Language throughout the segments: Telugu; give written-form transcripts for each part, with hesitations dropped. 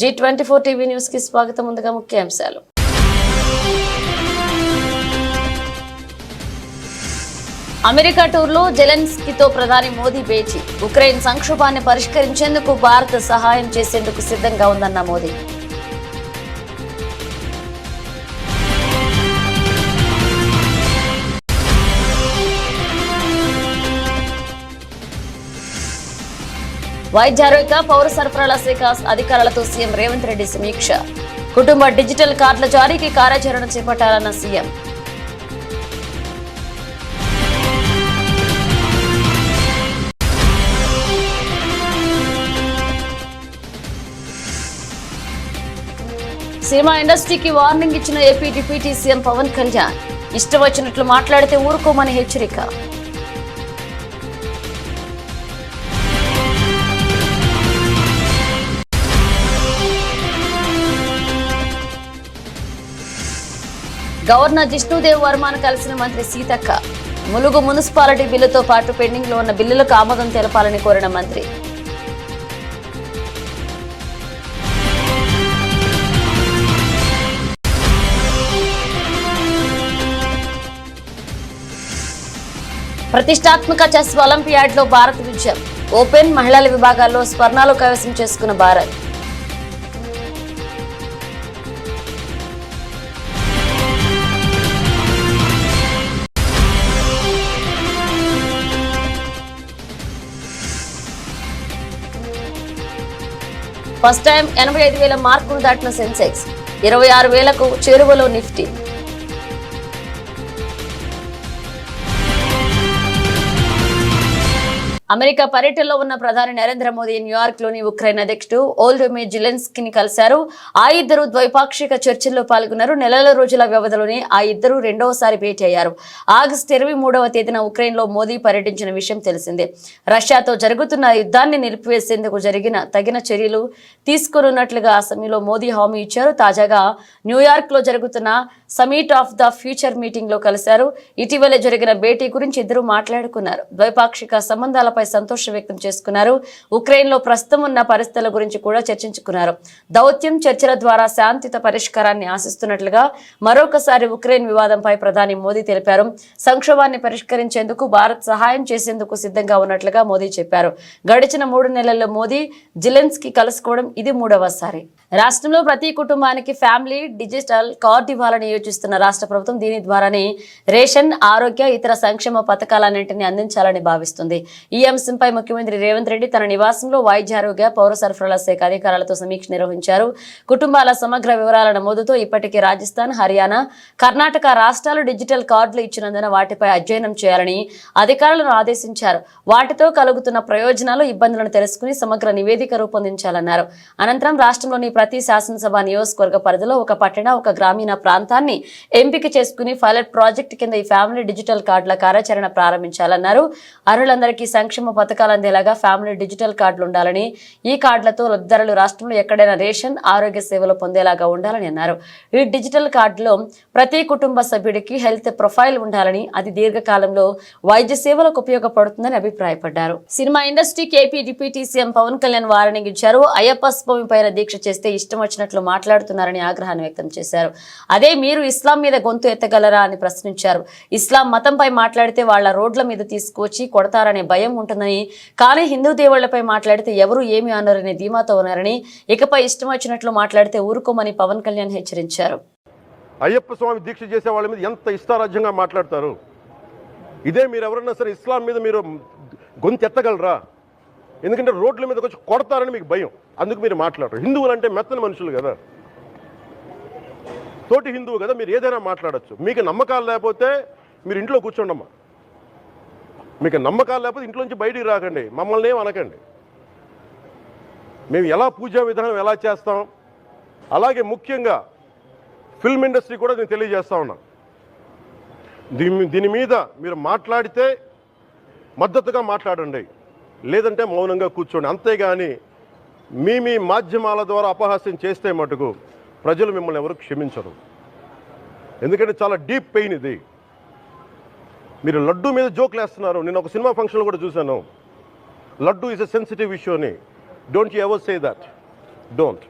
G24 టీవీ న్యూస్ కి స్వాగతం. ముందుగా ముఖ్యాంశాలు. అమెరికా టూర్లో జెలెన్స్కీతో ప్రధాని మోదీ భేటీ. ఉక్రెయిన్ సంక్షోభాన్ని పరిష్కరించేందుకు భారత్ సహాయం చేసేందుకు సిద్ధంగా ఉందన్న మోదీ. వైద్య ఆరోగ్య పౌర సరఫరాల శాఖ అధికారులతో సీఎం రేవంత్ రెడ్డి సమీక్ష. కుటుంబ డిజిటల్ కార్డుల జారీకి కార్యాచరణ చేపట్టాలన్న సీఎం. సినిమా ఇండస్ట్రీకి వార్నింగ్ ఇచ్చిన AP deputy CM Pavan Kalyan. ఇష్టం వచ్చినట్లు మాట్లాడితే ఊరుకోమని హెచ్చరిక. గవర్నర్ జిష్ణుదేవ్ వర్మను కలిసిన మంత్రి సీతక్క. ములుగు మున్సిపాలిటీ బిల్లుతో పాటు పెండింగ్ లో ఉన్న బిల్లులకు ఆమోదం తెలపాలని కోరిన మంత్రి. ప్రతిష్టాత్మక చెస్ ఒలింపియాడ్ లో భారత్ విజయం. ఓపెన్ మహిళల విభాగాల్లో స్వర్ణాలు కైవసం చేసుకున్న భారత్. ఫస్ట్ టైం 85,000 మార్కులు దాటిన సెన్సెక్స్ 26,000కు చేరువలో నిఫ్టీ. అమెరికా పర్యటనలో ఉన్న ప్రధాని నరేంద్ర మోదీ న్యూయార్క్ లోని ఉక్రెయిన్ అధ్యక్షుడు వోల్డోమిర్ జెలెన్స్కీని కలిశారు. ఆ ఇద్దరు ద్వైపాక్షిక చర్చల్లో పాల్గొన్నారు. నెలల రోజుల వ్యవధిలోనే ఆ ఇద్దరు రెండవసారి భేటీ అయ్యారు. ఆగస్టు 23వ తేదీన ఉక్రెయిన్ లో మోదీ పర్యటించిన విషయం తెలిసిందే. రష్యాతో జరుగుతున్న యుద్ధాన్ని నిలిపివేసేందుకు తగిన చర్యలు తీసుకోనున్నట్లుగా ఆ సమయంలో మోదీ హామీ ఇచ్చారు. తాజాగా న్యూయార్క్ లో జరుగుతున్న summit of the future meeting లో కలిశారు. ఇటీవలే జరిగిన భేటీ గురించి ఇద్దరు మాట్లాడుకున్నారు. ద్వైపాక్షిక సంబంధాల సంతోషం వ్యక్తం చేసుకున్నారు. ఉక్రెయిన్ లో ప్రస్తుతం ఉన్న పరిస్థితుల గురించి కూడా చర్చించుకున్నారు. దౌత్యం చర్చల ద్వారా శాంతియుత పరిష్కారాన్ని ఆశిస్తున్నట్లుగా మరొకసారి ఉక్రెయిన్ వివాదంపై ప్రధాని మోదీ తెలిపారు. సంక్షోభాన్ని పరిష్కరించేందుకు భారత్ సహాయం చేసేందుకు సిద్ధంగా ఉన్నట్లుగా మోదీ చెప్పారు. గడిచిన 3 నెలల్లో మోదీ జెలెన్స్కీ కలుసుకోవడం ఇది 3వసారి. రాష్ట్రంలో ప్రతి కుటుంబానికి ఫ్యామిలీ డిజిటల్ కార్డు ఇవ్వాలని యోచిస్తున్న రాష్ట్ర ప్రభుత్వం దీని ద్వారానే రేషన్, ఆరోగ్య, ఇతర సంక్షేమ పథకాలన్నింటినీ అందించాలని భావిస్తుంది. ఈ అంశంపై ముఖ్యమంత్రి రేవంత్ రెడ్డి తన నివాసంలో వైద్య ఆరోగ్య పౌర సరఫరాల శాఖ అధికారులతో సమీక్ష నిర్వహించారు. కుటుంబాల సమగ్ర వివరాల నమోదుతో ఇప్పటికే రాజస్థాన్, హర్యానా, కర్ణాటక రాష్ట్రాలు డిజిటల్ కార్డులు ఇచ్చినందున వాటిపై అధ్యయనం చేయాలని అధికారులను ఆదేశించారు. వాటితో కలుగుతున్న ప్రయోజనాలు, ఇబ్బందులను తెలుసుకుని సమగ్ర నివేదిక రూపొందించాలన్నారు. అనంతరం రాష్ట్రంలోని ప్రతి శాసనసభ నియోజకవర్గ పరిధిలో ఒక పట్టణ, ఒక గ్రామీణ ప్రాంతాన్ని ఎంపిక చేసుకుని పైలట్ ప్రాజెక్టు కింద ఈ ఫ్యామిలీ డిజిటల్ కార్డుల కార్యాచరణ ప్రారంభించాలన్నారు. అర్హులందరికీ సంక్షేమ పథకాలు అందేలాగా ఫ్యామిలీ డిజిటల్ కార్డులు ఉండాలని, ఈ కార్డులతో లబ్ధిదారులు రాష్ట్రంలో ఎక్కడైనా రేషన్, ఆరోగ్య సేవలు పొందేలాగా ఉండాలని అన్నారు. ఈ డిజిటల్ కార్డులో ప్రతి కుటుంబ సభ్యుడికి హెల్త్ ప్రొఫైల్ ఉండాలని, అది దీర్ఘకాలంలో వైద్య సేవలకు ఉపయోగపడుతుందని అభిప్రాయపడ్డారు. సినిమా ఇండస్ట్రీకి AP deputy CM Pavan Kalyan warning ఇచ్చారు. అయ్యప్ప స్వామి పైన దీక్ష చేస్తే ఇష్టం వచ్చినట్లు మాట్లాడుతున్నారని ఆగ్రహాన్ని వ్యక్తం చేశారు. అదే మీరు ఇస్లాం మీద గొంతు ఎత్తగలరా అని ప్రశ్నించారు. ఇస్లాం మతంపై మాట్లాడితే వాళ్ల రోడ్ల మీద తీసుకువచ్చి కొడతారనే భయం ఉంటుందని, కానీ హిందూ దేవుళ్లపై మాట్లాడితే ఎవరు ఏమి అనరనే ధీమాతో ఉన్నారని, ఇకపై ఇష్టం వచ్చినట్లు మాట్లాడితే ఊరుకోమని పవన్ కళ్యాణ్ హెచ్చరించారు. అయ్యప్ప స్వామి దీక్ష చేసే వాళ్ళ మీద ఎంత ఇష్టారాజ్యంగా మాట్లాడతారు. ఇదే మీరు ఎవరన్నా సరే ఇస్లాం మీద మీరు గొంతు ఎత్తగలరా? ఎందుకంటే రోడ్ల మీదకి వచ్చి కొడతారని మీకు భయం, అందుకు మీరు మాట్లాడరు. హిందువులు అంటే మెత్తని మనుషులు కదా, తోటి హిందువు కదా, మీరు ఏదైనా మాట్లాడచ్చు. మీకు నమ్మకాలు లేకపోతే మీరు ఇంట్లో కూర్చోండమ్మా. మీకు నమ్మకాలు లేకపోతే ఇంట్లోంచి బయటికి రాకండి, మమ్మల్ని ఏం అనకండి. మేము ఎలా పూజా విధానం ఎలా చేస్తాం, అలాగే ముఖ్యంగా ఫిల్మ్ ఇండస్ట్రీ కూడా నేను తెలియజేస్తా ఉన్నా. దీని మీద మీరు మాట్లాడితే మద్దతుగా మాట్లాడండి, లేదంటే మౌనంగా కూర్చోండి. అంతేగాని మీ మాధ్యమాల ద్వారా అపహాస్యం చేస్తే మటుకు ప్రజలు మిమ్మల్ని ఎవరు క్షమించరు. ఎందుకంటే చాలా డీప్ పెయిన్ ఇది. మీరు లడ్డు మీద జోక్లు వేస్తున్నారు. నేను ఒక సినిమా ఫంక్షన్లో కూడా చూశాను. Laddu is a sensitive issue అని. Don't you ever say that. Don't.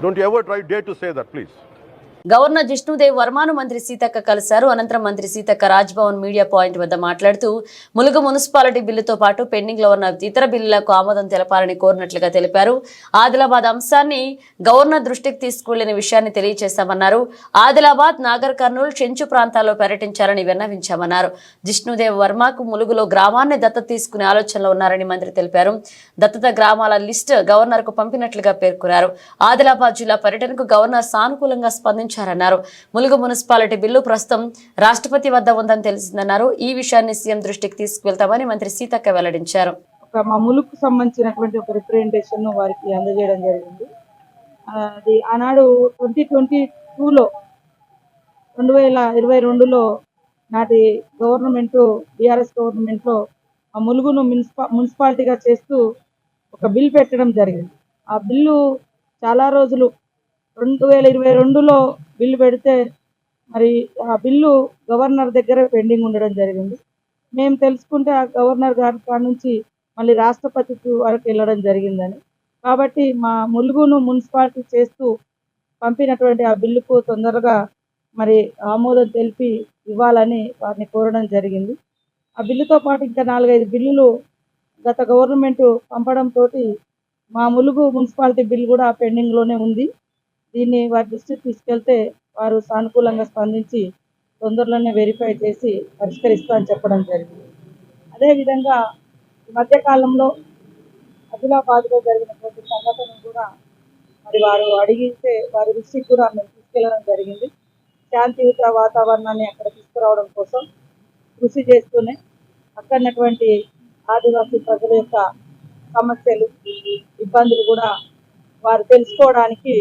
Don't ever try day to say that please. Governor Jishnu Dev వర్మను మంత్రి సీతక్క కలిశారు. అనంతరం మంత్రి సీతక్క రాజ్భవన్ మీడియా పాయింట్ వద్ద మాట్లాడుతూ ములుగు మున్సిపాలిటీ బిల్లుతో పాటు పెండింగ్ లో ఉన్న ఇతర బిల్లులకు ఆమోదం తెలపాలని కోరినట్లుగా తెలిపారు. ఆదిలాబాద్ అంశాన్ని గవర్నర్ దృష్టికి తీసుకువెళ్లిన విషయాన్ని తెలియజేశామన్నారు. ఆదిలాబాద్, నాగర్ కర్నూలు, చెంచు ప్రాంతాల్లో పర్యటించాలని విన్నవించామన్నారు. జిష్ణుదేవ్ వర్మకు ములుగులో గ్రామాన్ని దత్తత తీసుకునే ఆలోచనలో ఉన్నారని మంత్రి తెలిపారు. దత్తత గ్రామాల లిస్ట్ గవర్నర్ కు పంపినట్లుగా పేర్కొన్నారు. ఆదిలాబాద్ జిల్లా పర్యటనకు గవర్నర్ సానుకూలంగా స్పందించారు. ములుగు మున్సిపాలిటీ బిల్లు ప్రస్తుతం రాష్ట్రపతి వద్ద ఉందని తెలిసిందన్నారు. ఈ విషయాన్ని సీఎం దృష్టికి తీసుకువెళ్తామని మంత్రి సీతక్క వెల్లడించారు. మా ములుగుకు సంబంధించినటువంటి ఒక రిప్రజెంటేషన్ వారికి అందజేయడం జరిగింది. అది ఆనాడు 2022లో 2022లో నాటి గవర్నమెంట్, బీఆర్ఎస్ గవర్నమెంట్లో ఆ ములుగును మున్సిపాలిటీగా చేస్తూ ఒక బిల్ పెట్టడం జరిగింది. ఆ బిల్లు చాలా రోజులు 2022లో బిల్లు పెడితే మరి ఆ బిల్లు గవర్నర్ దగ్గర పెండింగ్ ఉండడం జరిగింది. మేము తెలుసుకుంటే ఆ గవర్నర్ గారి కాడ నుంచి మళ్ళీ రాష్ట్రపతికి వరకు వెళ్ళడం జరిగిందని. కాబట్టి మా ములుగును మున్సిపాలిటీ చేస్తూ పంపినటువంటి ఆ బిల్లుకు తొందరగా మరి ఆమోదం తెలిపి ఇవ్వాలని వారిని కోరడం జరిగింది. ఆ బిల్లుతో పాటు ఇంకా 4-5 బిల్లులు గత గవర్నమెంట్ పంపడంతో మా ములుగు మున్సిపాలిటీ బిల్ కూడా పెండింగ్లోనే ఉంది. దీన్ని వారి దృష్టికి తీసుకెళ్తే వారు సానుకూలంగా స్పందించి తొందరలోనే వెరిఫై చేసి పరిష్కరిస్తామని చెప్పడం జరిగింది. అదేవిధంగా ఈ మధ్యకాలంలో ఆదిలాబాద్లో జరిగినటువంటి సంఘటనలు కూడా మరి వారు అడిగితే వారి దృష్టికి కూడా మేము తీసుకెళ్లడం జరిగింది. శాంతియుత వాతావరణాన్ని అక్కడ తీసుకురావడం కోసం కృషి చేస్తూనే అక్కడటువంటి ఆదివాసీ ప్రజల యొక్క సమస్యలు, ఇబ్బందులు కూడా వారు తెలుసుకోవడానికి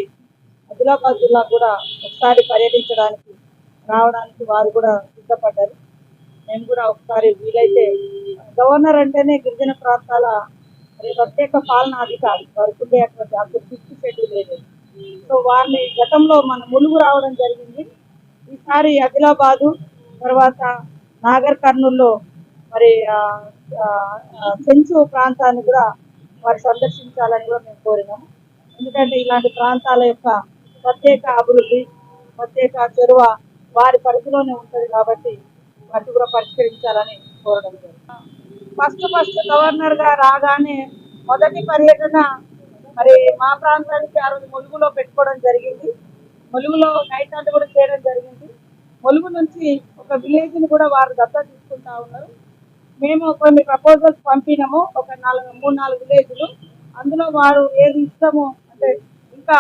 ఆదిలాబాద్ జిల్లా కూడా ఒకసారి పర్యటించడానికి రావడానికి వారు కూడా సిద్ధపడ్డారు. మేము కూడా ఒకసారి వీలైతే, గవర్నర్ అంటేనే గిరిజన ప్రాంతాల ప్రత్యేక పాలనాధికారి, వారికి ఉండేటువంటి అప్పుడు 5th షెడ్యూల్ లేదు. సో వారిని గతంలో మన ములుగు రావడం జరిగింది. ఈసారి ఆదిలాబాదు తర్వాత నాగర్ కర్నూల్లో మరి చెంచు ప్రాంతాన్ని కూడా వారు సందర్శించాలని కూడా మేము కోరినాము. ఎందుకంటే ఇలాంటి ప్రాంతాల యొక్క ప్రత్యేక అభివృద్ధి, ప్రత్యేక చొరవ వారి పరిధిలోనే ఉంటుంది కాబట్టి వాటిని కూడా పరిష్కరించాలని కోరడం జరిగింది. ఫస్ట్ గవర్నర్ గా రాగానే మొదటి పర్యటన మరి మా ప్రాంతానికి ఆ రోజు ములుగులో పెట్టుకోవడం జరిగింది. ములుగులో నైట్ అంతా కూడా చేయడం జరిగింది. ములుగు నుంచి ఒక విలేజ్ ని కూడా వారు దత్తత తీసుకుంటా ఉన్నారు. మేము కొన్ని ప్రపోజల్స్ పంపినాము, ఒక 3-4 విలేజ్లు. అందులో వారు ఏది ఇష్టమో అంటే ఇంకా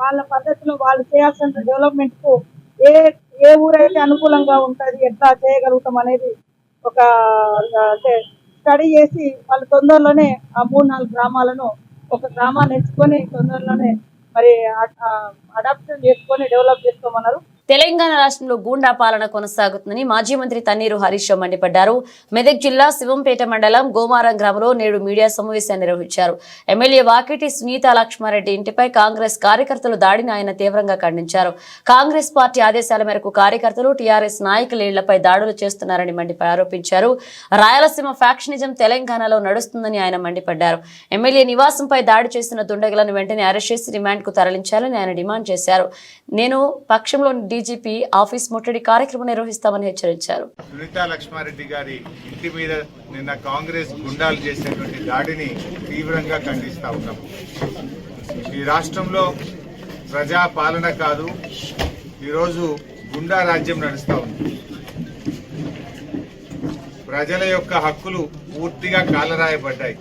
వాళ్ళ పద్ధతిలో వాళ్ళు చేయాల్సిన డెవలప్మెంట్ కు ఏ ఊరైతే అనుకూలంగా ఉంటుంది, ఎట్లా చేయగలుగుతాం అనేది ఒక అంటే స్టడీ చేసి వాళ్ళు తొందరలోనే ఆ 3-4 గ్రామాలను ఒక గ్రామాన్ని ఎంచుకొని తొందరలోనే మరి అడాప్షన్ చేసుకొని డెవలప్ చేసుకోమన్నారు. తెలంగాణ రాష్ట్రంలో గూండా పాలన కొనసాగుతుందని మాజీ మంత్రి తన్నీరు హరీష్ రావు మండిపడ్డారు. మెదక్ జిల్లా శివంపేట మండలం గోమారం గ్రామంలో నేడు మీడియా సమావేశాన్ని నిర్వహించారు. ఎమ్మెల్యే వాకిటి సునీత లక్ష్మారెడ్డి ఇంటిపై కాంగ్రెస్ కార్యకర్తలు దాడిని ఆయన తీవ్రంగా ఖండించారు. కాంగ్రెస్ పార్టీ ఆదేశాల మేరకు కార్యకర్తలు టీఆర్ఎస్ నాయకుల ఇళ్లపై దాడులు చేస్తున్నారని ఆరోపించారు. రాయలసీమ ఫ్యాక్షనిజం తెలంగాణలో నడుస్తుందని ఆయన మండిపడ్డారు. ఎమ్మెల్యే నివాసంపై దాడి చేసిన దుండగులను వెంటనే అరెస్ట్ చేసి రిమాండ్ కు తరలించాలని ఆయన డిమాండ్ చేశారు. నేను పక్షంలోని డీజీపీ ఆఫీస్ ముట్టడి కార్యక్రమం నిర్వహిస్తామని హెచ్చరించారు. సునీత లక్ష్మారెడ్డి గారి ఇంటి మీద నిన్న కాంగ్రెస్ గుండాలు చేసినటువంటి దాడిని తీవ్రంగా ఖండిస్తా ఉన్నాం. ఈ రాష్ట్రంలో ప్రజా పాలన కాదు, ఈరోజు గుండా రాజ్యం నడుస్తూ ఉంది. ప్రజల యొక్క హక్కులు పూర్తిగా కాలరాయబడ్డాయి.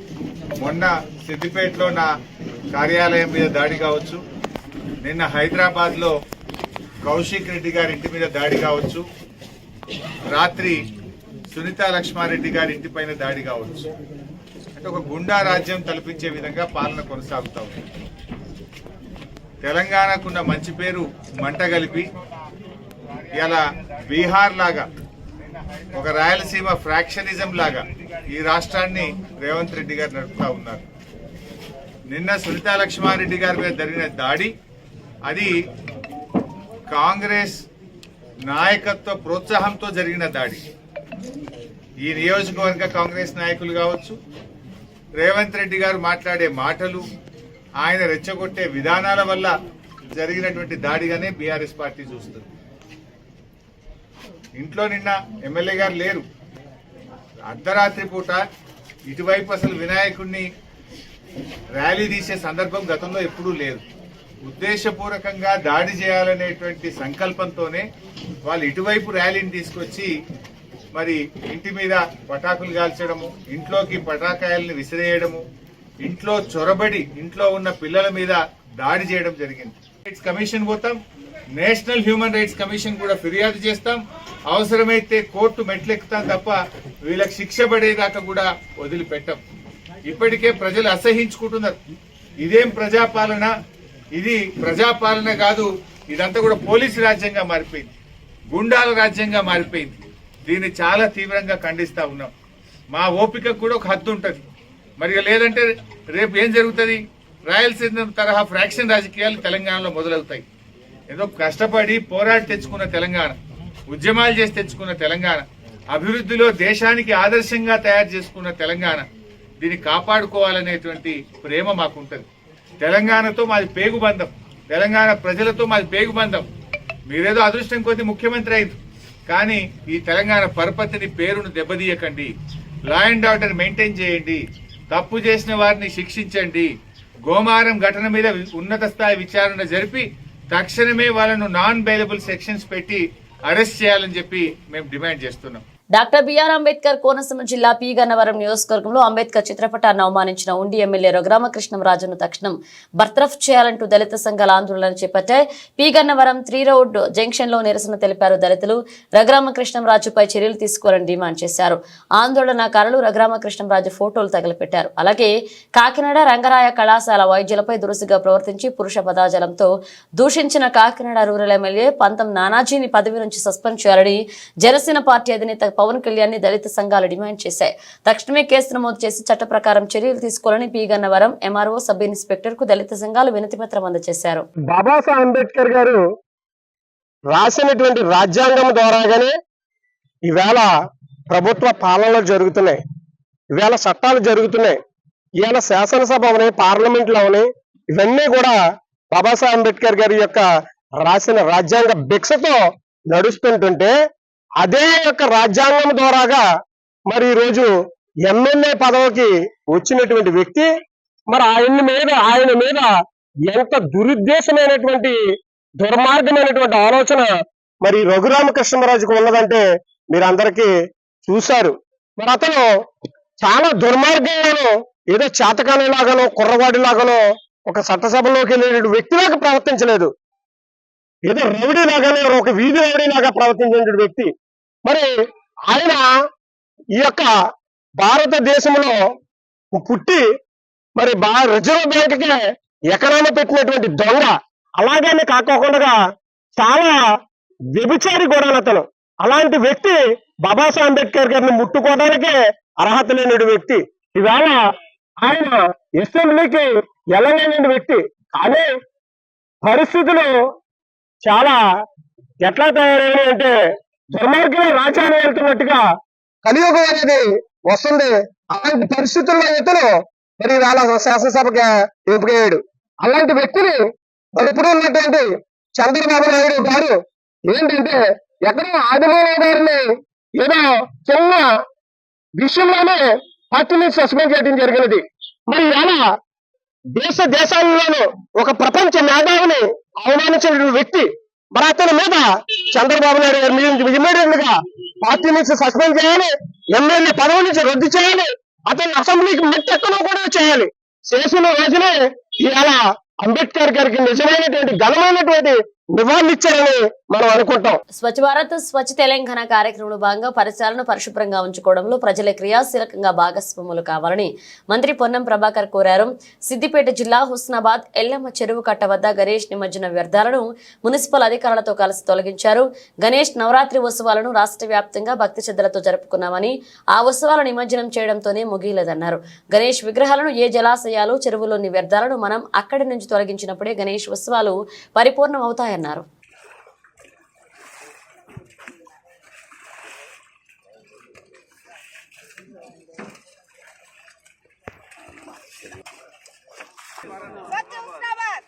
మొన్న సిద్దిపేటలో నా కార్యాలయం మీద దాడి కావచ్చు, నిన్న హైదరాబాద్లో కౌశిక్ రెడ్డి గారి ఇంటి మీద దాడి కావచ్చు, రాత్రి సునీత లక్ష్మారెడ్డి గారి ఇంటి పైన దాడి కావచ్చు. అంటే ఒక గుండా రాజ్యం తలపించే విధంగా పాలన కొనసాగుతా ఉంది. తెలంగాణకున్న మంచి పేరు మంట కలిపి ఇలా బీహార్ లాగా ఒక రాయలసీమ ఫ్రాక్షనిజం లాగా ఈ రాష్ట్రాన్ని రేవంత్ రెడ్డి గారు నడుపుతా ఉన్నారు. నిన్న సునీత లక్ష్మారెడ్డి గారి మీద జరిగిన దాడి అది కాంగ్రెస్ నాయకత్వ ప్రోత్సాహంతో జరిగిన దాడి. ఈ నియోజకవర్గ కాంగ్రెస్ నాయకులు కావచ్చు, రేవంత్ రెడ్డి గారు మాట్లాడే మాటలు, ఆయన రెచ్చగొట్టే విధానాల వల్ల జరిగినటువంటి దాడిగానే బీఆర్ఎస్ పార్టీ చూస్తుంది. ఇంట్లో నిన్న ఎమ్మెల్యే గారు లేరు. అర్ధరాత్రి పూట ఇటువైపు అసలు వినాయకుడిని ర్యాలీ తీసే సందర్భం గతంలో ఎప్పుడూ లేదు. ఉద్దేశపూర్వకంగా దాడి చేయాలనేటువంటి సంకల్పంతోనే వాళ్ళు ఇటువైపు ర్యాలీని తీసుకొచ్చి మరి ఇంటి మీద పటాకులు కాల్చడము, ఇంట్లోకి పటాకాయల్ని విసిరేయడము, ఇంట్లో చొరబడి ఇంట్లో ఉన్న పిల్లల మీద దాడి చేయడం జరిగింది. రైట్స్ కమిషన్ పోతాం, నేషనల్ హ్యూమన్ రైట్స్ కమిషన్ కూడా ఫిర్యాదు చేస్తాం, అవసరమైతే కోర్టు మెట్లెక్కుతాం తప్ప వీళ్ళకి శిక్ష పడేదాకా కూడా వదిలిపెట్టాం. ఇప్పటికే ప్రజలు అసహించుకుంటున్నారు. ఇదేం ప్రజాపాలన, ఇది ప్రజాపాలన కాదు, ఇదంతా కూడా పోలీసు రాజ్యంగా మారిపోయింది, గుండాల రాజ్యంగా మారిపోయింది. దీన్ని చాలా తీవ్రంగా ఖండిస్తా ఉన్నాం. మా ఓపికకు కూడా ఒక హద్దు ఉంటుంది. మరి లేదంటే రేపు ఏం జరుగుతుంది? రాయలసీమ తరహా ఫ్రాక్షన్ రాజకీయాలు తెలంగాణలో మొదలవుతాయి. ఏదో కష్టపడి పోరాడి తెచ్చుకున్న తెలంగాణ, ఉద్యమాలు చేసి తెచ్చుకున్న తెలంగాణ, అభివృద్ధిలో దేశానికి ఆదర్శంగా తయారు చేసుకున్న తెలంగాణ, దీన్ని కాపాడుకోవాలనేటువంటి ప్రేమ మాకుంటది. తెలంగాణతో మాది పేగుబంధం, తెలంగాణ ప్రజలతో మాది పేగుబంధం. మీరేదో అదృష్టం కొద్ది ముఖ్యమంత్రి అయింది, కానీ ఈ తెలంగాణ పరపతిని పేరును దెబ్బతీయకండి. లా అండ్ ఆర్డర్ మెయింటైన్ చేయండి, తప్పు చేసిన వారిని శిక్షించండి. గోమారం ఘటన మీద ఉన్నత స్థాయి విచారణ జరిపి తక్షణమే వాళ్ళను నాన్ బెయిలబుల్ సెక్షన్స్ పెట్టి అరెస్ట్ చేయాలని చెప్పి మేము డిమాండ్ చేస్తున్నాం. డాక్టర్ బిఆర్ అంబేద్కర్ కోనసీమ జిల్లా పి గన్నవరం నియోజకవర్గంలో అంబేద్కర్ చిత్రపటాన్ని అవమానించిన ఉండి ఎమ్మెల్యే రఘురామకృష్ణంరాజును తక్షణం బర్తరఫ్ చేయాలంటూ దళిత సంఘాల ఆందోళన చేపట్టాయి. పి గన్నవరం 3 రోడ్ జంక్షన్ లో నిరసన తెలిపారు దళితులు. రఘురామకృష్ణంరాజుపై చర్యలు తీసుకోవాలని డిమాండ్ చేశారు. ఆందోళనకారులు రఘురామకృష్ణంరాజు ఫోటోలు తగలపెట్టారు. అలాగే కాకినాడ రంగరాయ కళాశాల వైద్యులపై దురుసుగా ప్రవర్తించి పురుష పదాజలంతో దూషించిన కాకినాడ రూరల్ ఎమ్మెల్యే పంతం నానాజీని పదవి నుంచి సస్పెండ్ చేయాలని జనసేన పార్టీ అధినేత పవన్ కళ్యాణ్ ని దళిత సంఘాలు డిమాండ్ చేశాయి. తక్షణమే కేసు నమోదు చేసి చట్ట ప్రకారం చర్యలు తీసుకోవాలని P Gannavaram MRO sub inspector కు దళిత సంఘాలు వినతి పత్రం అందజేశారు. బాబాసాహెబ్ అంబేద్కర్ గారు రాసినటువంటి రాజ్యాంగం ద్వారాగానే ఈవేళ ప్రభుత్వ పాలనలు జరుగుతున్నాయి, ఈవేళ చట్టాలు జరుగుతున్నాయి, ఈవేళ శాసనసభ అవని పార్లమెంట్ లో అవని ఇవన్నీ కూడా బాబాసాహెబ్ అంబేద్కర్ గారి యొక్క రాసిన రాజ్యాంగ భిక్షతో నడుస్తుంటుంటే అదే యొక్క రాజ్యాంగం ద్వారాగా మరి ఈరోజు ఎమ్మెల్యే పదవికి వచ్చినటువంటి వ్యక్తి మరి ఆయన మీద ఎంత దురుద్దేశమైనటువంటి దుర్మార్గమైనటువంటి ఆలోచన మరి రఘురామకృష్ణరాజుకు ఉన్నదంటే మీరు అందరికీ చూశారు. మరి అతను చాలా దుర్మార్గంగానో ఏదో చేతకాని లాగానో కుర్రవాడి లాగానో ఒక చట్టసభలోకి వెళ్ళే వ్యక్తిలాగా ప్రవర్తించలేదు. ఏదో రౌడీ లాగానే ఒక వీధి రౌడీ లాగా ప్రవర్తించిన వ్యక్తి. మరి ఆయన ఈ యొక్క భారతదేశంలో పుట్టి మరి రిజర్వ్ బ్యాంక్ ఎకరాలు పెట్టినటువంటి దొంగ, అలాగే కాకోకుండా చాలా వ్యభిచారి కూడా అతను. అలాంటి వ్యక్తి బాబాసాహెబ్ అంబేద్కర్ గారిని ముట్టుకోవడానికే అర్హత లేని వ్యక్తి. ఈవేళ ఆయన అసెంబ్లీకి వెళ్ళలేని వ్యక్తి. కానీ పరిస్థితులు చాలా ఎట్లా తయారయ్యాయి అంటే దుర్మార్గంగా రాజ్యాన్ని వెళ్తున్నట్టుగా కలియుగం అనేది వస్తుంది. అలాంటి పరిస్థితుల్లో ఇతను మరి వాళ్ళ శాసనసభకి ఎంపికయ్యాడు. అలాంటి వ్యక్తిని మరి ఇప్పుడు ఉన్నటువంటి చంద్రబాబు నాయుడు గారు ఏంటంటే ఎక్కడో ఆదిమూలరావు గారిని ఏదో చిన్న విషయంలోనే పార్టీ నుంచి సస్పెండ్ చేయడం జరిగినది. మరి ఇలా దేశాల్లోనూ ఒక ప్రపంచ మేధావిని అవమానించిన వ్యక్తి మరి అతని మీద చంద్రబాబు నాయుడు గారు ఇమ్మీడియట్ గా పార్టీ నుంచి సస్పెండ్ చేయాలి, ఎమ్మెల్యే పదవి నుంచి రద్దు చేయాలి, అతన్ని అసెంబ్లీకి మెట్టెక్కడం కూడా చేయాలి. చేసిన రోజునే ఇవాళ అంబేద్కర్ గారికి నిజమైనటువంటి ఘనమైనటువంటి నివాళులిచ్చారని మనం అనుకుంటాం. స్వచ్ఛ భారత్ స్వచ్ఛ తెలంగాణ కార్యక్రమంలో భాగంగా పరిసరాలను పరిశుభ్రంగా ఉంచుకోవడంలో ప్రజల క్రియాశీలకంగా భాగస్వాములు కావాలని మంత్రి పొన్నం ప్రభాకర్ కోరారు. సిద్దిపేట జిల్లా హుస్నాబాద్ ఎల్లమ్మ చెరువు కట్ట వద్ద గణేష్ నిమజ్జన వ్యర్థాలను మున్సిపల్ అధికారులతో కలిసి తొలగించారు. గణేష్ నవరాత్రి ఉత్సవాలను రాష్ట్ర వ్యాప్తంగా భక్తి శ్రద్ధలతో జరుపుకున్నామని, ఆ ఉత్సవాల నిమజ్జనం చేయడంతోనే ముగియలేదన్నారు. గణేష్ విగ్రహాలను ఏ జలాశయాలు, చెరువులోని వ్యర్థాలను మనం అక్కడి నుంచి తొలగించినప్పుడే గణేష్ ఉత్సవాలు పరిపూర్ణం అవుతాయన్నారు. స్వచ్ఛ హుస్నాబాద్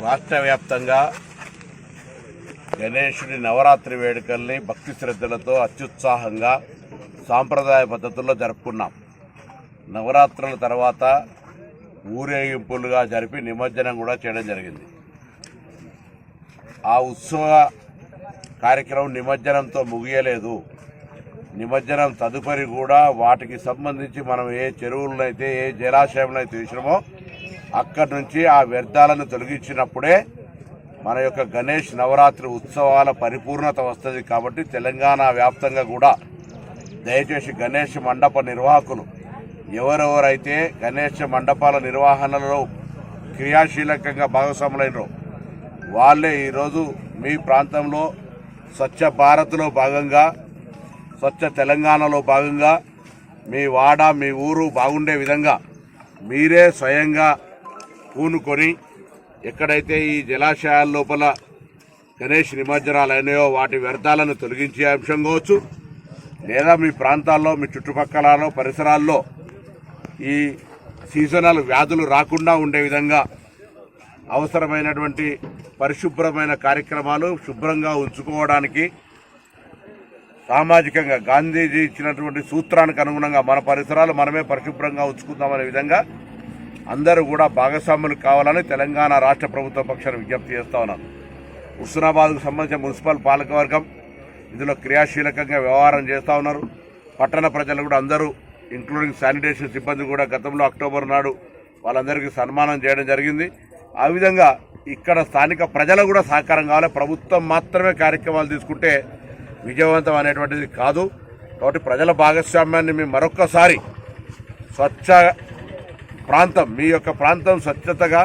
రాష్ట్ర వ్యాప్తంగా గణేశుడి నవరాత్రి వేడుకల్ని భక్తి శ్రద్ధలతో అత్యుత్సాహంగా సాంప్రదాయ పద్ధతుల్లో జరుపుకున్నాం. నవరాత్రుల తర్వాత ఊరేగింపులుగా జరిపి నిమజ్జనం కూడా చేయడం జరిగింది. ఆ ఉత్సవ కార్యక్రమం నిమజ్జనంతో ముగియలేదు. నిమజ్జనం తదుపరి కూడా వాటికి సంబంధించి మనం ఏ చెరువులనైతే ఏ జలాశయంలో అయితే తీసినామో అక్కడి నుంచి ఆ వ్యర్థాలను తొలగించినప్పుడే మన యొక్క గణేష్ నవరాత్రి ఉత్సవాల పరిపూర్ణత వస్తుంది. కాబట్టి తెలంగాణ వ్యాప్తంగా కూడా దయచేసి గణేష్ మండప నిర్వాహకులు ఎవరెవరైతే గణేష్ మండపాల నిర్వహణలో క్రియాశీలకంగా భాగస్వాములైనరో వాళ్ళే ఈరోజు మీ ప్రాంతంలో స్వచ్ఛ భారత్లో భాగంగా, స్వచ్ఛ తెలంగాణలో భాగంగా మీ వాడ మీ ఊరు బాగుండే విధంగా మీరే స్వయంగా పూనుకొని ఎక్కడైతే ఈ జలాశయాల లోపల గణేష్ నిమజ్జనాలు అయినాయో వాటి వ్యర్థాలను తొలగించే అంశం కావచ్చు, లేదా మీ ప్రాంతాల్లో మీ చుట్టుపక్కల పరిసరాల్లో ఈ సీజనల్ వ్యాధులు రాకుండా ఉండే విధంగా అవసరమైనటువంటి పరిశుభ్రమైన కార్యక్రమాలు శుభ్రంగా ఉంచుకోవడానికి సామాజికంగా గాంధీజీ ఇచ్చినటువంటి సూత్రానికి అనుగుణంగా మన పరిసరాలు మనమే పరిశుభ్రంగా ఉంచుకుందామనే విధంగా అందరూ కూడా భాగస్వాములు కావాలని తెలంగాణ రాష్ట్ర ప్రభుత్వ పక్షాన విజ్ఞప్తి చేస్తా ఉన్నాను. హుస్నాబాద్కు సంబంధించిన మున్సిపల్ పాలకవర్గం ఇందులో క్రియాశీలకంగా వ్యవహారం చేస్తూ ఉన్నారు. పట్టణ ప్రజలు కూడా అందరూ ఇంక్లూడింగ్ శానిటేషన్ సిబ్బంది కూడా గతంలో అక్టోబర్ నాడు వాళ్ళందరికీ సన్మానం చేయడం జరిగింది. ఆ విధంగా ఇక్కడ స్థానిక ప్రజలు కూడా సహకారం కావాలి. ప్రభుత్వం మాత్రమే కార్యక్రమాలు తీసుకుంటే విజయవంతం అనేటువంటిది కాదు. కాబట్టి ప్రజల భాగస్వామ్యాన్ని మేము మరొక్కసారి స్వచ్ఛ ప్రాంతం మీ యొక్క ప్రాంతం స్వచ్ఛతగా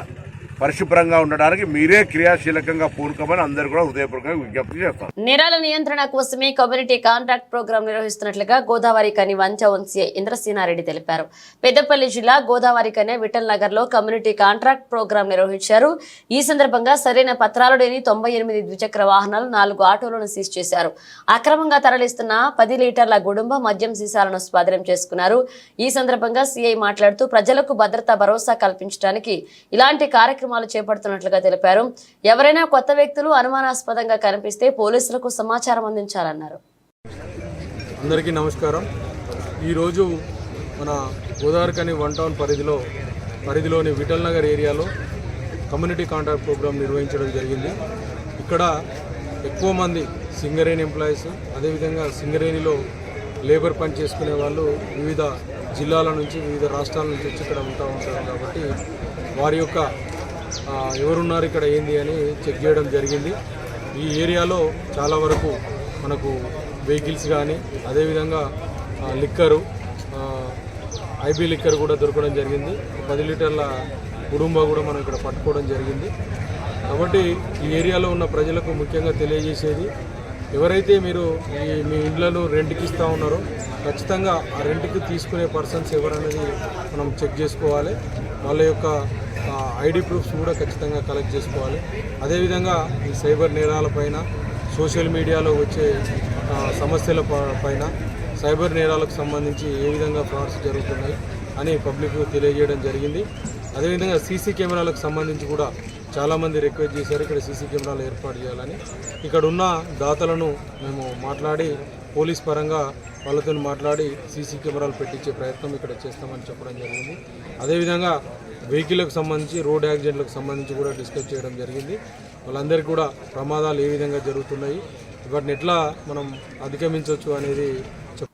పరిశుభ్రంగా ఉండడానికి మీరే క్రియాశీలకంగా పూనుకోమని అందరూ కూడా హృదయపూర్వకంగా విజ్ఞప్తి చేస్తాం. నేరాల నియంత్రణ కోసమే కమ్యూనిటీ కాంట్రాక్ట్ ప్రోగ్రాం నిర్వహిస్తున్నట్లుగా గోదావరి కని వంశీ ఇంద్రసేనారెడ్డి తెలిపారు. పెద్దపల్లి జిల్లా గోదావరి కని విఠల్ నగర్ లో కమ్యూనిటీ కాంట్రాక్ట్ ప్రోగ్రాం నిర్వహించారు. ఈ సందర్భంగా సరైన పత్రాలు లేని 98 ద్విచక్ర వాహనాలు 4 ఆటోలను సీజ్ చేశారు. అక్రమంగా తరలిస్తున్న 10 లీటర్ల గుడుంబ మద్యం సీసాలను స్వాధీనం చేసుకున్నారు. ఈ సందర్భంగా సీఐ మాట్లాడుతూ ప్రజలకు భద్రతా భరోసా కల్పించడానికి ఇలాంటి కార్యక్రమాలు చేపడుతున్నట్లుగా తెలిపారు. ఎవరైనా కొత్త వ్యక్తులు అనుమానాస్పదంగా కనిపిస్తే పోలీసులకు సమాచారం అందించాలన్నారు. అందరికీ నమస్కారం. ఈరోజు మన గోదావరికని 1 టౌన్ పరిధిలోని విఠల్ నగర్ ఏరియాలో కమ్యూనిటీ కాంట్రాక్ట్ ప్రోగ్రాం నిర్వహించడం జరిగింది. ఇక్కడ ఎక్కువ మంది సింగరేణి ఎంప్లాయీస్, అదేవిధంగా సింగరేణిలో లేబర్ పని చేసుకునే వాళ్ళు వివిధ జిల్లాల నుంచి వివిధ రాష్ట్రాల నుంచి వచ్చి ఇక్కడ ఉంటారు. కాబట్టి వారి యొక్క ఎవరున్నారు ఇక్కడ ఏంది అని చెక్ చేయడం జరిగింది. ఈ ఏరియాలో చాలా వరకు మనకు వెహికల్స్ కానీ అదేవిధంగా లిక్కరు ఐబీ లిక్కర్ కూడా దొరకడం జరిగింది. 10 లీటర్ల కుటుంబ కూడా మనం ఇక్కడ పట్టుకోవడం జరిగింది. కాబట్టి ఈ ఏరియాలో ఉన్న ప్రజలకు ముఖ్యంగా తెలియజేసేది, ఎవరైతే మీరు మీ ఇండ్లను రెంట్కి ఇస్తూ ఉన్నారో ఖచ్చితంగా ఆ రెంట్కి తీసుకునే పర్సన్స్ ఎవరనేది మనం చెక్ చేసుకోవాలి. వాళ్ళ యొక్క ఐడి ప్రూఫ్స్ కూడా ఖచ్చితంగా కలెక్ట్ చేసుకోవాలి. అదేవిధంగా ఈ సైబర్ నేరాలపైన, సోషల్ మీడియాలో వచ్చే సమస్యల పైన, సైబర్ నేరాలకు సంబంధించి ఏ విధంగా ఫ్రాడ్స్ జరుగుతున్నాయి అని పబ్లిక్ తెలియజేయడం జరిగింది. అదేవిధంగా సీసీ కెమెరాలకు సంబంధించి కూడా చాలామంది రిక్వెస్ట్ చేశారు ఇక్కడ సీసీ కెమెరాలు ఏర్పాటు చేయాలని. ఇక్కడ ఉన్న దాతలను మేము మాట్లాడి పోలీస్ పరంగా వాళ్ళతో మాట్లాడి సీసీ కెమెరాలు పెట్టించే ప్రయత్నం ఇక్కడ చేస్తామని చెప్పడం జరిగింది. అదేవిధంగా వెహికల్కి సంబంధించి రోడ్ యాక్సిడెంట్లకు సంబంధించి కూడా డిస్కస్ చేయడం జరిగింది. వాళ్ళందరికీ కూడా ప్రమాదాలు ఏ విధంగా జరుగుతున్నాయి, వాటిని ఎట్లా మనం అధిగమించవచ్చు అనేది.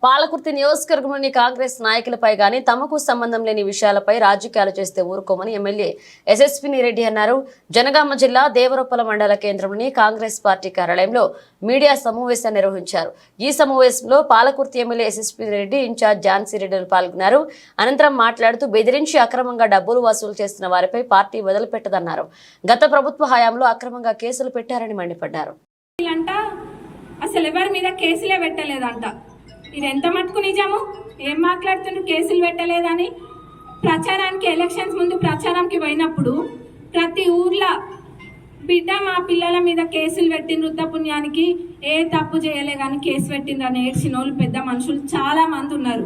పాలకుర్తి నియోజకవర్గంలోని కాంగ్రెస్ నాయకులపై గానీ తమకు సంబంధం లేని విషయాలపై రాజకీయాలు చేస్తే ఊరుకోమని ఎమ్మెల్యే ఎస్ఎస్పీ రెడ్డి అన్నారు. జనగామ జిల్లా దేవరొప్పల మండల కేంద్రంలోని కాంగ్రెస్ పార్టీ కార్యాలయంలో మీడియా సమావేశాన్ని నిర్వహించారు. ఈ సమావేశంలో Palakurthi MLA SSP Reddy, incharge Jhansi రెడ్డిలు పాల్గొన్నారు. అనంతరం మాట్లాడుతూ బెదిరించి అక్రమంగా డబ్బులు వసూలు చేస్తున్న వారిపై పార్టీ వదిలిపెట్టదన్నారు. గత ప్రభుత్వ హయాంలో అక్రమంగా కేసులు పెట్టారని మండిపడ్డారు. అసలు ఎవరి మీద కేసులే పెట్టలేదంట. ఇది ఎంత మటుకు నిజము? ఏం మాట్లాడుతున్నారు కేసులు పెట్టలేదని? ప్రచారానికి ఎలక్షన్స్ ముందు ప్రచారంకి పోయినప్పుడు ప్రతి ఊర్లో బిడ్డ మా పిల్లల మీద కేసులు పెట్టిన వృద్ధపుణ్యానికి ఏ తప్పు చేయలే కానీ కేసు పెట్టిండ్రు అని ఏడ్చిన వాళ్ళు పెద్ద మనుషులు చాలా మంది ఉన్నారు.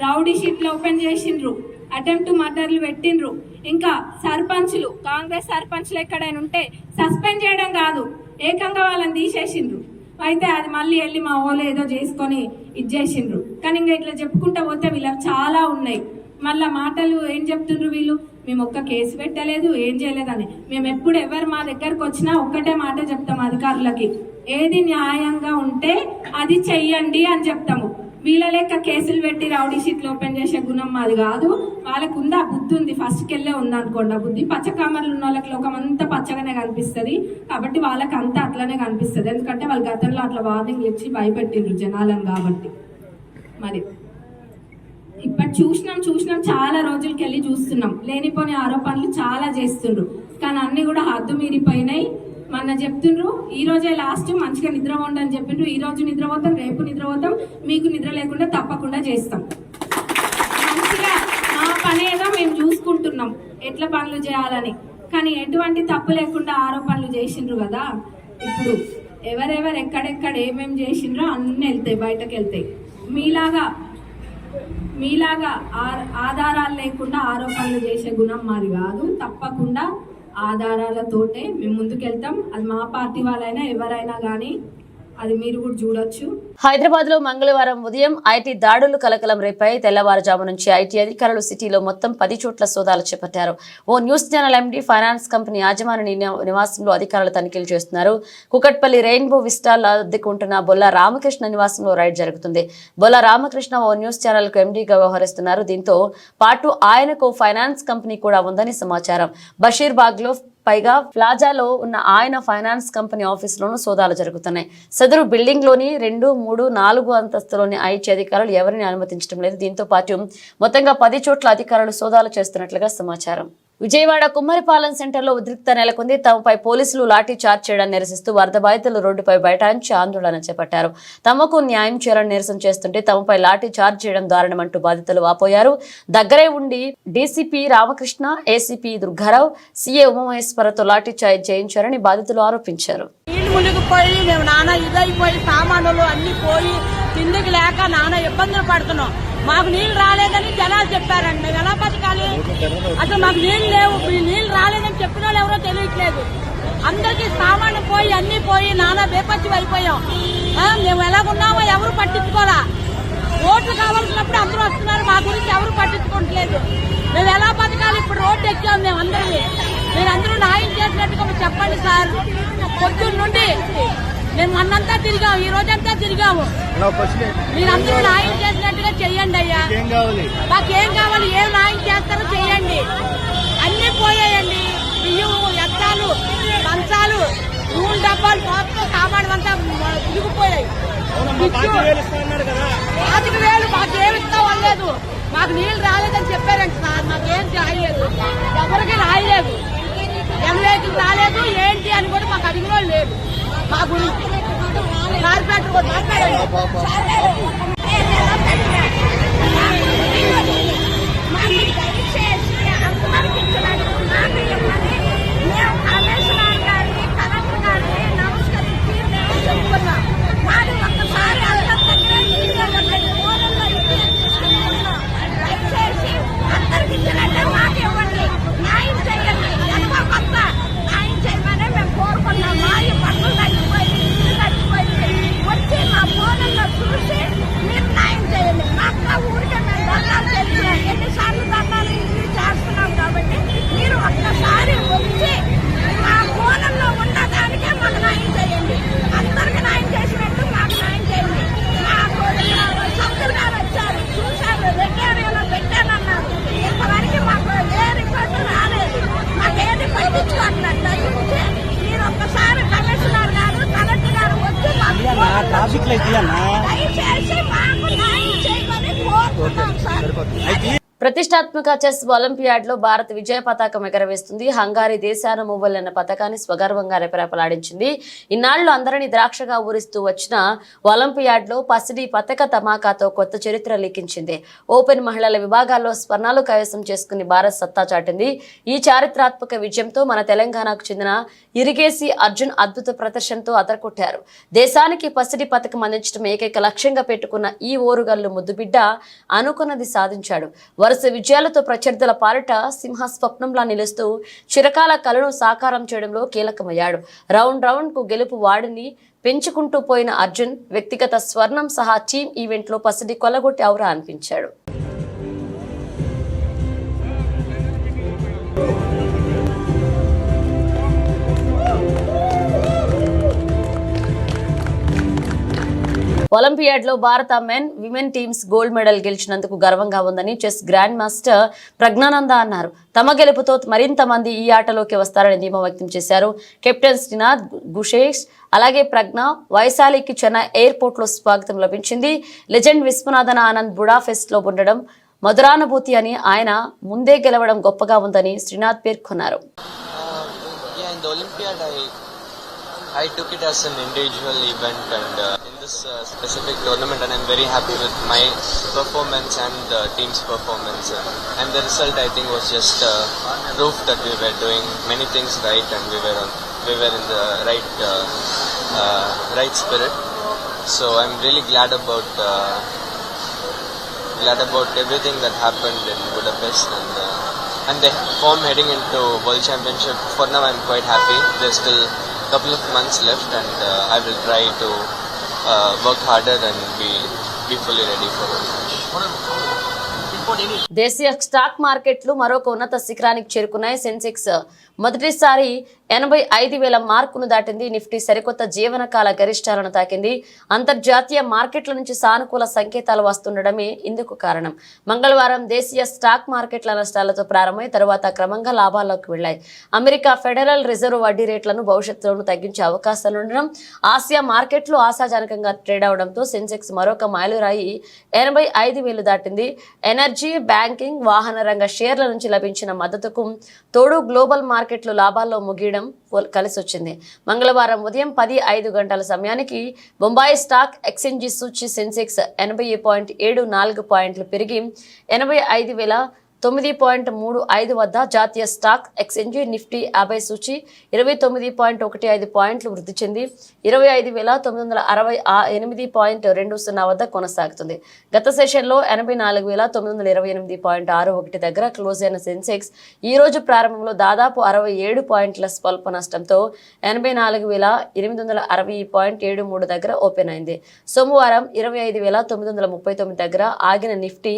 రౌడీ షీట్లు ఓపెన్ చేసిండ్రు, అటెంప్ట్ మర్డర్లు పెట్టిండ్రు. ఇంకా సర్పంచ్లు, కాంగ్రెస్ సర్పంచ్లు ఎక్కడైనా ఉంటే సస్పెండ్ చేయడం కాదు, ఏకంగా వాళ్ళని తీసేసిండ్రు. అయితే అది మళ్ళీ వెళ్ళి మా వాళ్ళు ఏదో చేసుకొని ఇచ్చేసిండ్రు. కానీ ఇంకా ఇట్లా చెప్పుకుంటా పోతే వీళ్ళకి చాలా ఉన్నాయి. మళ్ళా మాటలు ఏం చెప్తుండ్రు వీళ్ళు, మేము ఒక్క కేసు పెట్టలేదు, ఏం చేయలేదని. మేము ఎప్పుడు ఎవరు మా దగ్గరకు వచ్చినా ఒక్కటే మాట చెప్తాము అధికారులకి, ఏది న్యాయంగా ఉంటే అది చెయ్యండి అని చెప్తాము. వీళ్ళ లెక్క కేసులు పెట్టి రౌడీ షీట్లు ఓపెన్ చేసే గుణం మాది కాదు. వాళ్ళకు ఉంది, ఆ బుద్ధి ఉంది, ఫస్ట్కెళ్ళే ఉంది అనుకోండి ఆ బుద్ధి. పచ్చకామర్లు ఉన్న వాళ్ళకి లోకం అంతా పచ్చగానే కనిపిస్తుంది కాబట్టి వాళ్ళకి అంతా అట్లనే కనిపిస్తుంది. ఎందుకంటే వాళ్ళు గతంలో అట్లా వార్నింగ్లు ఇచ్చి భయపెట్టిండ్రు జనాలను కాబట్టి. మరి ఇప్పుడు చూసినాం చాలా రోజులకి వెళ్ళి చూస్తున్నాం, లేనిపోని ఆరోపణలు చాలా చేస్తుండ్రు. కానీ అన్ని కూడా హద్దు మీరిపోయినాయి. మొన్న చెప్తుండ్రు ఈ రోజే లాస్ట్, మంచిగా నిద్ర ఉండని చెప్పిండ్రు. ఈ రోజు నిద్రపోతాం, రేపు నిద్రపోతాం, మీకు నిద్ర లేకుండా తప్పకుండా చేస్తాం. మంచిగా మా పని ఏదో మేము చూసుకుంటున్నాం ఎట్లా పనులు చేయాలని. కానీ ఎటువంటి తప్పు లేకుండా ఆరోపణలు చేసిండ్రు కదా. ఇప్పుడు ఎవరెవరు ఎక్కడెక్కడ ఏమేమి చేసిండ్రో అన్నీ వెళ్తాయి, బయటకు వెళ్తాయి. మీలాగా ఆధారాలు లేకుండా ఆరోపణలు చేసే గుణం మాది కాదు. తప్పకుండా ఆధారాలతోటే మేము ముందుకెళ్తాం. అది మా పార్టీ వాళ్ళైనా ఎవరైనా కానీ అది మీరు కూడా చూడొచ్చు. హైదరాబాద్ లో మంగళవారం ఉదయం ఐటీ దాడులు కలకలం రేపాయి. తెల్లవారుజాము నుంచి ఐటీ అధికారులు సిటీలో మొత్తం 10 చోట్ల సోదాలు చేపట్టారు. ఓ news channel MD, finance company యాజమాని నివాసంలో అధికారులు తనిఖీలు చేస్తున్నారు. కుకట్పల్లి రెయిన్బో విస్టాల్లో అద్దెకుంటున్న బొల్ల రామకృష్ణ నివాసంలో రైడ్ జరుగుతుంది. బొల్ల రామకృష్ణ ఓ న్యూస్ ఛానల్ కు ఎండీగా వ్యవహరిస్తున్నారు. దీంతో పాటు ఆయనకు ఫైనాన్స్ కంపెనీ కూడా ఉందని సమాచారం. బషీర్బాగ్ లో పైగా ప్లాజాలో ఉన్న ఆయన ఫైనాన్స్ కంపెనీ ఆఫీసులోనూ సోదాలు జరుగుతున్నాయి. సదరు బిల్డింగ్ లోని 2, 3, 4 అంతస్తులోని ఐటీ అధికారులు ఎవరిని అనుమతించడం లేదు. దీంతో పాటు మొత్తంగా 10 చోట్ల అధికారులు సోదాలు చేస్తున్నట్లుగా సమాచారం. విజయవాడ కుమ్మరిపాలెం సెంటర్లో ఉద్రిక్త నెలకొంది. తమపై పోలీసులు లాఠీ చార్జ్ చేయడాన్ని నిరసిస్తూ వరద బాధితులు రోడ్డుపై బైఠాయించి ఆందోళన చేపట్టారు. తమకు న్యాయం చేయాలని నిరసన చేస్తుంటే తమపై లాఠీ చార్జ్ చేయడం దారుణమంటూ బాధితులు వాపోయారు. దగ్గరే ఉండి DCP Ramakrishna, ACP Durga Rao, CA ఉమామహేశ్వరతో లాఠీ చార్జ్ చేయించారని బాధితులు ఆరోపించారు. మునిగిపోయి మేము నానా ఇదైపోయి సామానులు అన్ని పోయి తిండికి లేక నానా ఇబ్బందులు పడుతున్నాం. మాకు నీళ్లు రాలేదని జనాలు చెప్పారండి. మేము ఎలా బతకాలి? అసలు మాకు నీళ్లు లేవు. నీళ్లు రాలేదని చెప్పిన వాళ్ళు ఎవరో తెలియట్లేదు. అందరికీ సామాను పోయి అన్ని పోయి నానా బేపత్యం అయిపోయాం. మేము ఎలాగున్నామో ఎవరు పట్టించుకోరా. ఓట్లు కావాల్సినప్పుడు అందరూ వస్తున్నారు, మా గురించి ఎవరు పట్టించుకోవట్లేదు. మేము ఎలా బతకాలి? ఇప్పుడు రోడ్డు ఎక్కాము మేము అందరినీ. మీరందరూ న్యాయం చేసినట్టుగా చెప్పండి సార్. పొద్దున్న నుండి మేము అన్నంతా తిరిగాము, ఈ రోజంతా తిరిగాము. మీరందరూ న్యాయం చేసినట్టుగా చెయ్యండి అయ్యా. మాకేం కావాలి? ఏం న్యాయం చేస్తారో చెయ్యండి. అన్ని పోయాయండి, బియ్యం, ఎత్తాలు, మంచాలు, నూనె డబ్బాలు, మొత్తం సామాను అంతా తిరిగిపోయాయి. 25,000 మాకేమిస్తా వాళ్ళలేదు. మాకు నీళ్లు రాలేదని చెప్పారండి సార్. మాకేం రాయలేదు, ఎవరికి రాయలేదు. ఎమ్మెల్యేకి రాలేదు ఏంటి అని కూడా మాకు అడిగిన వాళ్ళు లేదు. మా గురించి కార్పొరేటర్ కూడా మాట్లాడండి. ప్రతిష్టాత్మక చెస్ ఒలింపియాడ్ లో భారత్ విజయ పతాకం ఎగరవేస్తుంది. హంగారీ దేశాన మూవలన్న పథకాన్ని స్వగర్వంగా రెపరెపలాడించింది. ఇన్నాళ్లు అందరినీ ద్రాక్షగా ఊరిస్తూ వచ్చిన ఒలింపియాడ్ లో పసిడి పతక ధమాకాతో కొత్త చరిత్ర లిఖించింది. ఓపెన్ మహిళల విభాగాల్లో స్వర్ణాలు కైవసం చేసుకుని భారత్ సత్తా చాటింది. ఈ చారిత్రాత్మక విజయంతో మన తెలంగాణకు చెందిన ఇరిగేసి అర్జున్ అద్భుత ప్రదర్శనతో అదరకొట్టారు. దేశానికి పసిడి పతకం అందించడం ఏకైక లక్ష్యంగా పెట్టుకున్న ఈ ఓరుగల్లు ముద్దుబిడ్డ అనుకున్నది సాధించాడు. వరుస విజయాలతో ప్రత్యర్థుల పాలిట సింహ స్వప్నంలా నిలుస్తూ చిరకాల కలను సాకారం చేయడంలో కీలకమయ్యాడు. రౌండ్ కు గెలుపు వాడిని పెంచుకుంటూ పోయిన అర్జున్ వ్యక్తిగత స్వర్ణం సహా టీమ్ ఈవెంట్లో పసిడి కొల్లగొట్టి ఔరా అనిపించాడు. ఒలింపియాడ్లో భారత men women teams gold medal గెలిచినందుకు గర్వంగా ఉందని చెస్ గ్రాండ్ మాస్టర్ ప్రజ్ఞానంద అన్నారు. తమ గెలుపుతో మరింత మంది ఈ ఆటలోకి వస్తారని ధీమా వ్యక్తం చేశారు. కెప్టెన్ శ్రీనాథ్ గుషేష్ అలాగే ప్రజ్ఞ వైశాలికి చెన్నై ఎయిర్పోర్ట్ లో స్వాగతం లభించింది. లెజెండ్ విశ్వనాథన్ ఆనంద్ బుడాఫెస్ట్ లో ఉండడం మధురానుభూతి అని, ఆయన ముందే గెలవడం గొప్పగా ఉందని శ్రీనాథ్ పేర్కొన్నారు. I took it as an individual event and in this specific tournament, and I'm very happy with my performance and the team's performance, and the result I think was just proof that we were doing many things right and we were in the right spirit. So I'm really glad about everything that happened in Budapest and the form heading into World Championship. For now I'm quite happy. There's still couple of months left and I will try to work harder and be fully ready for it. దేశీయ స్టాక్ మార్కెట్లు మరొక ఉన్నత శిఖరానికి చేరుకున్నాయి. సెన్సెక్స్ మొదటిసారి 85,000 మార్కును దాటింది. నిఫ్టీ సరికొత్త జీవనకాల గరిష్టాలను తాకింది. అంతర్జాతీయ మార్కెట్ల నుంచి సానుకూల సంకేతాలు వస్తుండడమే ఇందుకు కారణం. మంగళవారం దేశీయ స్టాక్ మార్కెట్ల నష్టాలతో ప్రారంభమై తరువాత క్రమంగా లాభాల్లోకి వెళ్లాయి. అమెరికా ఫెడరల్ రిజర్వ్ వడ్డీ రేట్లను భవిష్యత్తులోనూ తగ్గించే అవకాశాలుండడం, ఆసియా మార్కెట్లు ఆశాజనకంగా ట్రేడ్ అవడంతో సెన్సెక్స్ మరొక మైలురాయి 85,000 దాటింది. ఎనర్జీ, బ్యాంకింగ్, వాహన రంగ షేర్ల నుంచి లభించిన మద్దతుకు తోడు గ్లోబల్ మార్కెట్లు లాభాల్లో ముగియడం కలిసి వచ్చింది. మంగళవారం ఉదయం 10:05 గంటల సమయానికి బొంబాయి స్టాక్ ఎక్స్చేంజ్ సూచి సెన్సెక్స్ 80.74 పాయింట్లు పెరిగి 85,009.35 వద్ద, జాతీయ స్టాక్ ఎక్స్చేంజ్ నిఫ్టీ 50 సూచి 29.15 పాయింట్లు వృద్ధి చెంది 25,968.20 వద్ద కొనసాగుతుంది. గత సెషన్లో 84,928.61 దగ్గర క్లోజ్ అయిన సెన్సెక్స్ ఈ రోజు ప్రారంభంలో దాదాపు 67 పాయింట్ల స్వల్ప నష్టంతో 84,860.73 దగ్గర ఓపెన్ అయింది. సోమవారం 25,939 దగ్గర ఆగిన నిఫ్టీ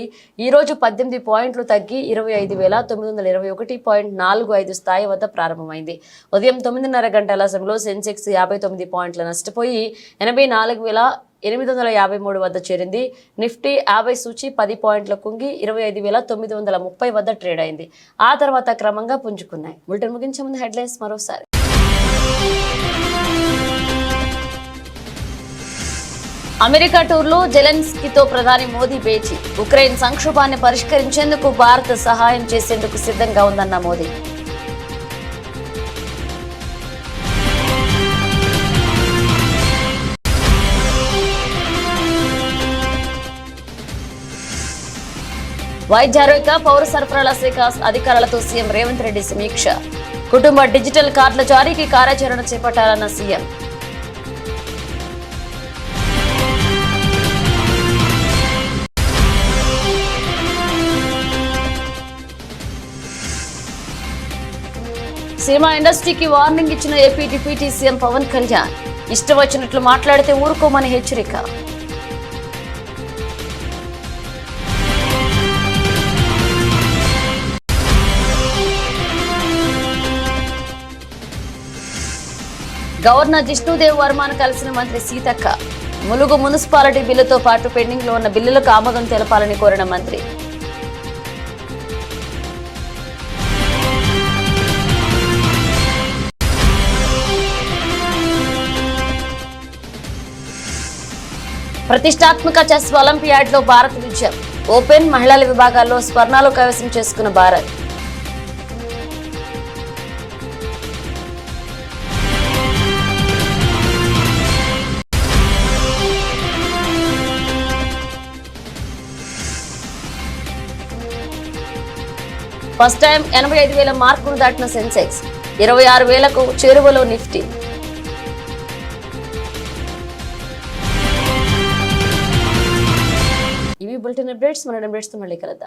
ఈ రోజు 18 పాయింట్లు తగ్గి 25,921.45 స్థాయి వద్ద ప్రారంభమైంది. ఉదయం 9:30 గంటల సమయంలో సెన్సెక్స్ 59 పాయింట్ల నష్టపోయి 84,853 వద్ద చేరింది. నిఫ్టీ 50 సూచి 10 పాయింట్ల కుంగి 25,930 వద్ద ట్రేడ్ అయింది. ఆ తర్వాత క్రమంగా పుంజుకున్నాయి. బులెటిన్ ముగించే ముందు హెడ్లైన్స్ మరోసారి. అమెరికా టూర్లో జెలెన్స్కీతో ప్రధాని మోదీ భేటీ. ఉక్రెయిన్ సంక్షోభాన్ని పరిష్కరించేందుకు భారత్ సహాయం చేసేందుకు సిద్ధంగా ఉందన్న మోదీ. వైద్య ఆరోగ్య పౌర సరఫరాల శాఖ అధికారులతో సీఎం రేవంత్ రెడ్డి సమీక్ష. కుటుంబ డిజిటల్ కార్డుల జారీకి కార్యాచరణ చేపట్టాలన్న సీఎం. సినిమా ఇండస్ట్రీకి వార్నింగ్ ఇచ్చిన AP deputy CM Pavan Kalyan. ఇష్టం వచ్చినట్లు మాట్లాడితే ఊరుకోమని హెచ్చరిక. గవర్నర్ జిష్ణుదేవ్ వర్మను కలిసిన మంత్రి సీతక్క. ములుగు మున్సిపాలిటీ బిల్లుతో పాటు పెండింగ్ లో ఉన్న బిల్లులకు ఆమోదం తెలపాలని కోరిన మంత్రి. ప్రతిష్టాత్మక చెస్ ఒలింపియాడ్ లో భారత్ విజయం. ఓపెన్, మహిళల విభాగాల్లో స్వర్ణాలు కైవసం చేసుకున్న భారత్. ఫస్ట్ టైం 85,000 మార్కును దాటిన సెన్సెక్స్ 26,000కు చేరువలో నిఫ్టీ. ఇవి బులెటిన్ అప్డేట్స్. మన అప్డేట్స్ తో మళ్ళీ కలుద్దాం.